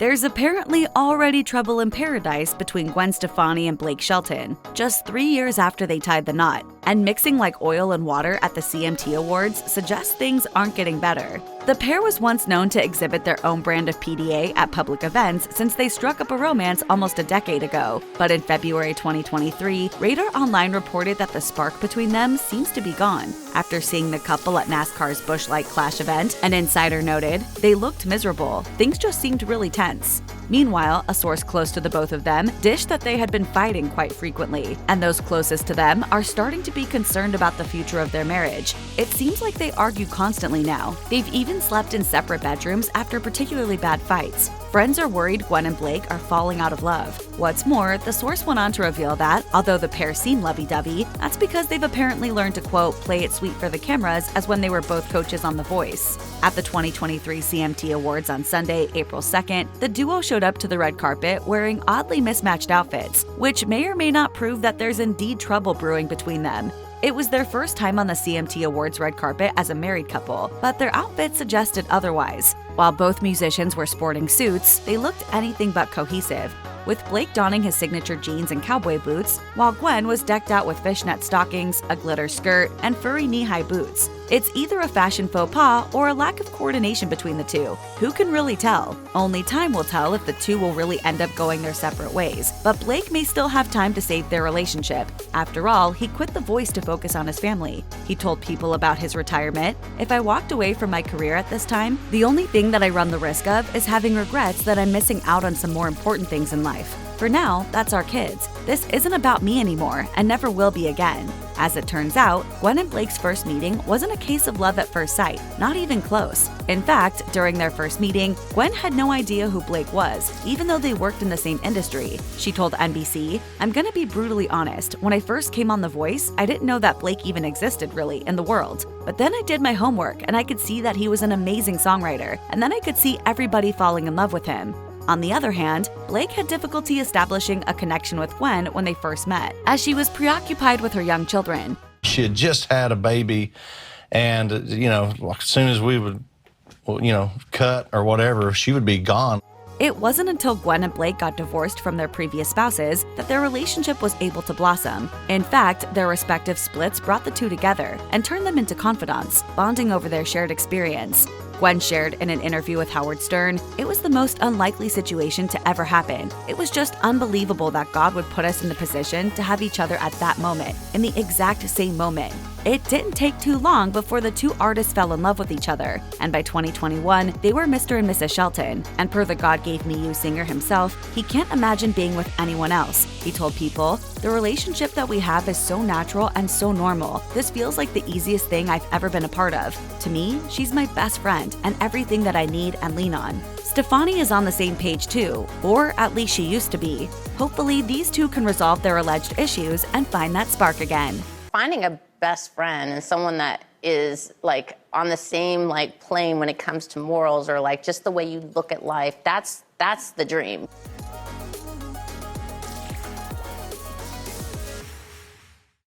There's apparently already trouble in paradise between Gwen Stefani and Blake Shelton, just 3 years after they tied the knot, and mixing like oil and water at the CMT Awards suggests things aren't getting better. The pair was once known to exhibit their own brand of PDA at public events since they struck up a romance almost a decade ago, but in February 2023, Radar Online reported that the spark between them seems to be gone. After seeing the couple at NASCAR's Busch Light Clash event, an insider noted, "They looked miserable. Things just seemed really tense." Meanwhile, a source close to the both of them dished that they had been fighting quite frequently, and those closest to them are starting to be concerned about the future of their marriage. It seems like they argue constantly now. They've even slept in separate bedrooms after particularly bad fights. Friends are worried Gwen and Blake are falling out of love. What's more, the source went on to reveal that, although the pair seem lovey-dovey, that's because they've apparently learned to, quote, play it sweet for the cameras as when they were both coaches on The Voice. At the 2023 CMT Awards on Sunday, April 2nd, the duo showed up to the red carpet wearing oddly mismatched outfits, which may or may not prove that there's indeed trouble brewing between them. It was their first time on the CMT Awards red carpet as a married couple, but their outfits suggested otherwise. While both musicians were sporting suits, they looked anything but cohesive, with Blake donning his signature jeans and cowboy boots, while Gwen was decked out with fishnet stockings, a glitter skirt, and furry knee-high boots. It's either a fashion faux pas or a lack of coordination between the two. Who can really tell? Only time will tell if the two will really end up going their separate ways. But Blake may still have time to save their relationship. After all, he quit The Voice to focus on his family. He told People about his retirement, "If I walked away from my career at this time, the only thing that I run the risk of is having regrets that I'm missing out on some more important things in life. For now, that's our kids. This isn't about me anymore and never will be again." As it turns out, Gwen and Blake's first meeting wasn't a case of love at first sight, not even close. In fact, during their first meeting, Gwen had no idea who Blake was, even though they worked in the same industry. She told NBC, "I'm gonna be brutally honest, when I first came on The Voice, I didn't know that Blake even existed really in the world. But then I did my homework and I could see that he was an amazing songwriter, and then I could see everybody falling in love with him." On the other hand, Blake had difficulty establishing a connection with Gwen when they first met, as she was preoccupied with her young children. She had just had a baby, and, as soon as we would, cut or whatever, she would be gone. It wasn't until Gwen and Blake got divorced from their previous spouses that their relationship was able to blossom. In fact, their respective splits brought the two together and turned them into confidants, bonding over their shared experience. Gwen shared in an interview with Howard Stern, "It was the most unlikely situation to ever happen. It was just unbelievable that God would put us in the position to have each other at that moment, in the exact same moment. It didn't take too long before the two artists fell in love with each other, and by 2021, they were Mr. and Mrs. Shelton. And per the God Gave Me You singer himself, he can't imagine being with anyone else." He told People, "The relationship that we have is so natural and so normal. This feels like the easiest thing I've ever been a part of. To me, she's my best friend and everything that I need and lean on." Stefani is on the same page too, or at least she used to be. Hopefully, these two can resolve their alleged issues and find that spark again. Finding a best friend and someone that is like on the same like plane when it comes to morals or like just the way you look at life, that's the dream.